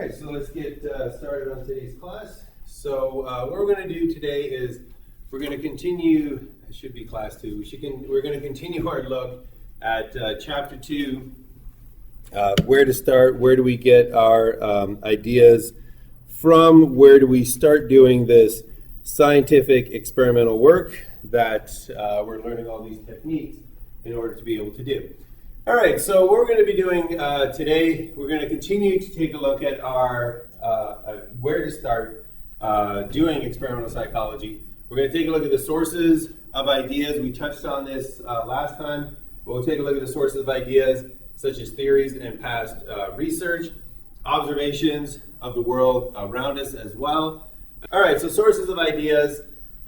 right, so let's get started on today's class. So what we're going to do today is we're going to continue, it should be class 2, we're going to continue our look at chapter 2, where to start, where do we get our ideas from, where do we start doing this scientific experimental work that we're learning all these techniques in order to be able to do. All right, so what we're going to be doing today, we're going to continue to take a look at our where to start doing experimental psychology. We're going to take a look at the sources of ideas. We touched on this last time, but we'll take a look at the sources of ideas such as theories and past research, observations of the world around us as well. All right, so sources of ideas.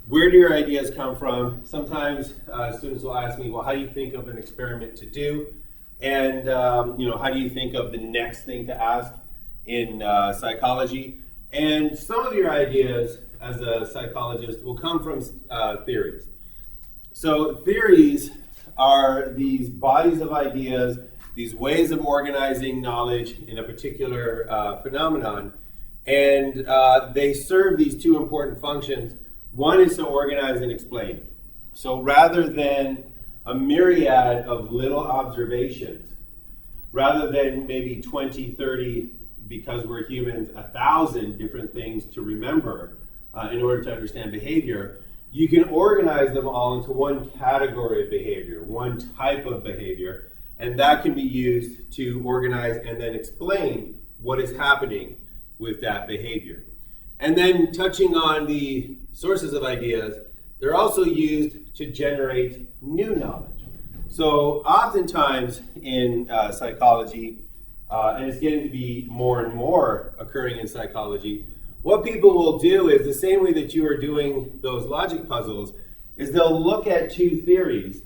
Where do your ideas come from? Sometimes students will ask me, well, how do you think of an experiment to do? And how do you think of the next thing to ask in psychology? And some of your ideas as a psychologist will come from theories. So theories are these bodies of ideas, these ways of organizing knowledge in a particular phenomenon, and they serve these two important functions. One is to organize and explain. So rather than a myriad of little observations, rather than maybe 20, 30, because we're humans, 1,000 different things to remember in order to understand behavior, you can organize them all into one category of behavior, one type of behavior, and that can be used to organize and then explain what is happening with that behavior. And then touching on the sources of ideas, they're also used to generate new knowledge. So oftentimes in psychology, and it's getting to be more and more occurring in psychology, what people will do is the same way that you are doing those logic puzzles, is they'll look at two theories,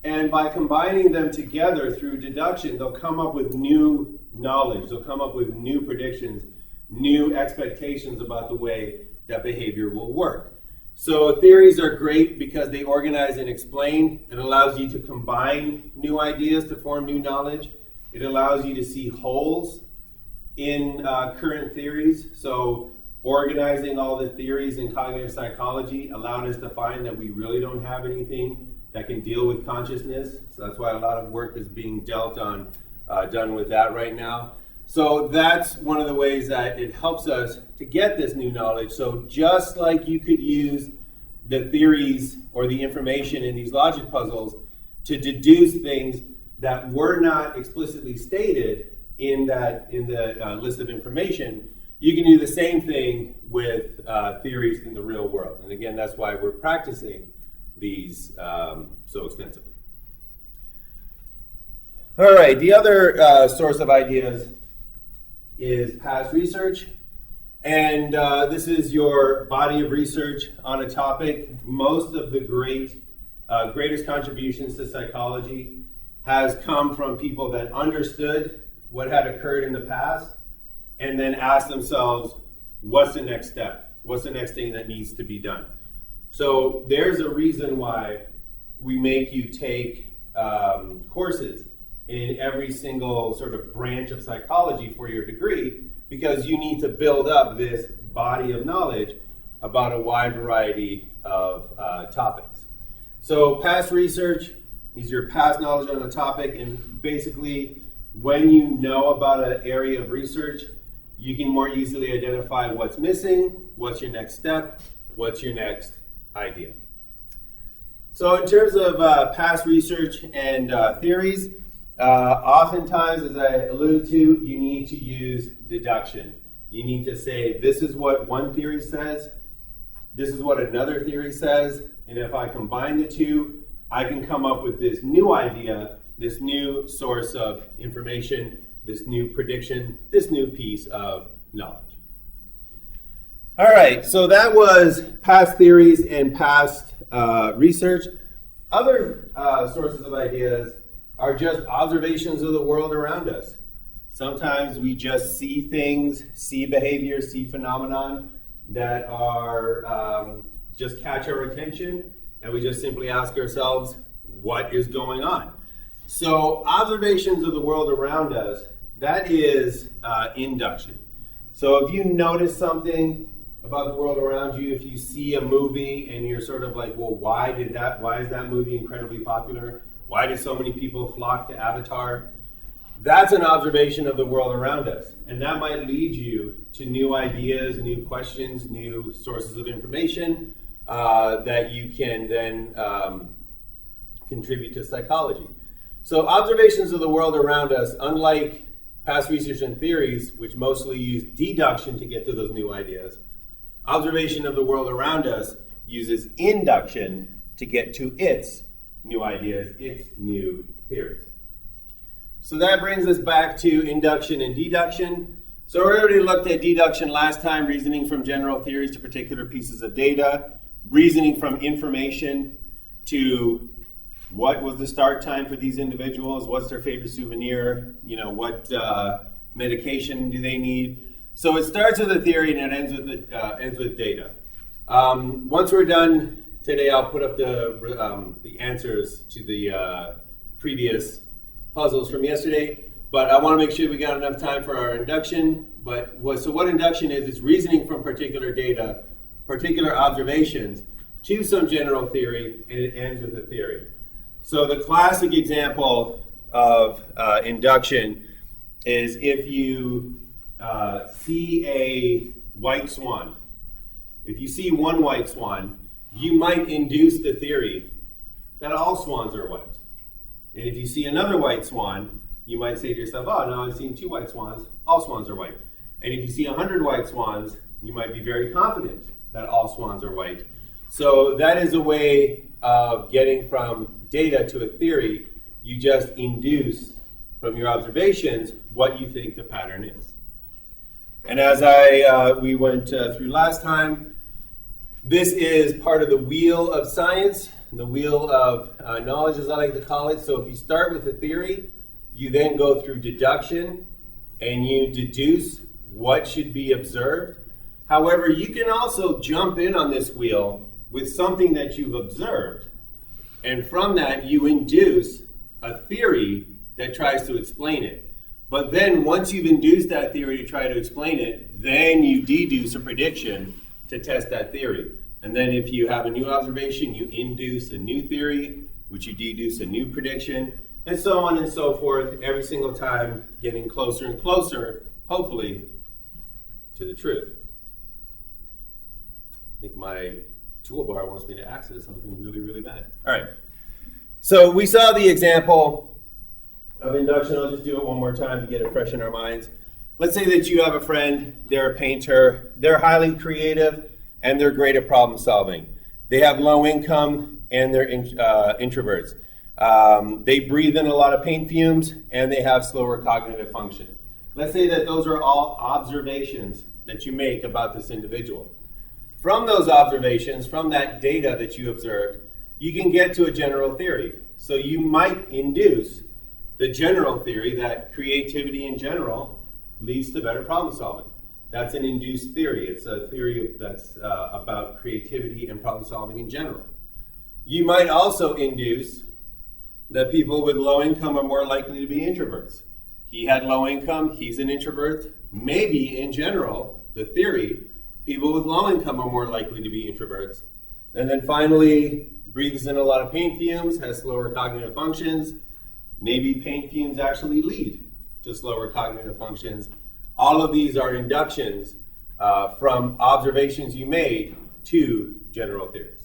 and by combining them together through deduction, they'll come up with new knowledge, they'll come up with new predictions, new expectations about the way that behavior will work. So theories are great because they organize and explain. It allows you to combine new ideas to form new knowledge. It allows you to see holes in current theories. So organizing all the theories in cognitive psychology allowed us to find that we really don't have anything that can deal with consciousness. So that's why a lot of work is being done with that right now. So that's one of the ways that it helps us to get this new knowledge. So just like you could use the theories or the information in these logic puzzles to deduce things that were not explicitly stated in the list of information, you can do the same thing with theories in the real world. And again, that's why we're practicing these so extensively. All right, the other source of ideas is past research, and this is your body of research on a topic. Most of the greatest contributions to psychology has come from people that understood what had occurred in the past and then asked themselves, what's the next step? What's the next thing that needs to be done? So there's a reason why we make you take courses in every single sort of branch of psychology for your degree, because you need to build up this body of knowledge about a wide variety of topics. So past research is your past knowledge on a topic, and basically when you know about an area of research, you can more easily identify what's missing, what's your next step, what's your next idea. So in terms of past research and theories, oftentimes, as I alluded to, you need to use deduction. You need to say, this is what one theory says, this is what another theory says, and if I combine the two, I can come up with this new idea, this new source of information, this new prediction, this new piece of knowledge. All right, so that was past theories and past research. Other sources of ideas are just observations of the world around us. Sometimes we just see things, see behavior, see phenomenon that are just catch our attention, and we just simply ask ourselves, what is going on? So observations of the world around us, that is induction. So if you notice something about the world around you, if you see a movie and you're sort of like, well, why is that movie incredibly popular? Why did so many people flock to Avatar? That's an observation of the world around us. And that might lead you to new ideas, new questions, new sources of information that you can then contribute to psychology. So observations of the world around us, unlike past research and theories, which mostly use deduction to get to those new ideas, observation of the world around us uses induction to get to its new ideas, its new theories. So that brings us back to induction and deduction. So we already looked at deduction last time, reasoning from general theories to particular pieces of data, reasoning from information to what was the start time for these individuals, what's their favorite souvenir, what medication do they need. So it starts with a theory and it ends with data. Once we're done today, I'll put up the answers to the previous puzzles from yesterday, but I want to make sure we got enough time for our induction. So what induction is, it's reasoning from particular data, particular observations, to some general theory, and it ends with a theory. So the classic example of induction is if you see a white swan. If you see one white swan, you might induce the theory that all swans are white. And if you see another white swan, you might say to yourself, oh, no, I've seen 2 white swans, all swans are white. And if you see 100 white swans, you might be very confident that all swans are white. So that is a way of getting from data to a theory. You just induce from your observations what you think the pattern is. And as we went through last time, this is part of the wheel of science, the wheel of knowledge, as I like to call it. So if you start with a theory, you then go through deduction, and you deduce what should be observed. However, you can also jump in on this wheel with something that you've observed, and from that you induce a theory that tries to explain it. But then once you've induced that theory to try to explain it, then you deduce a prediction to test that theory. And then if you have a new observation, you induce a new theory, which you deduce a new prediction, and so on and so forth, every single time getting closer and closer, hopefully, to the truth. I think my toolbar wants me to access something really, really bad. All right. So we saw the example of induction. I'll just do it one more time to get it fresh in our minds. Let's say that you have a friend, they're a painter, they're highly creative, and they're great at problem solving. They have low income, and they're introverts. They breathe in a lot of paint fumes, and they have slower cognitive functions. Let's say that those are all observations that you make about this individual. From those observations, from that data that you observed, you can get to a general theory. So you might induce the general theory that creativity in general leads to better problem solving. That's an induced theory. It's a theory that's about creativity and problem solving in general. You might also induce that people with low income are more likely to be introverts. He had low income, he's an introvert. Maybe in general, the theory, people with low income are more likely to be introverts. And then finally, breathes in a lot of paint fumes, has slower cognitive functions. Maybe paint fumes actually lead to slower cognitive functions. All of these are inductions from observations you made to general theories.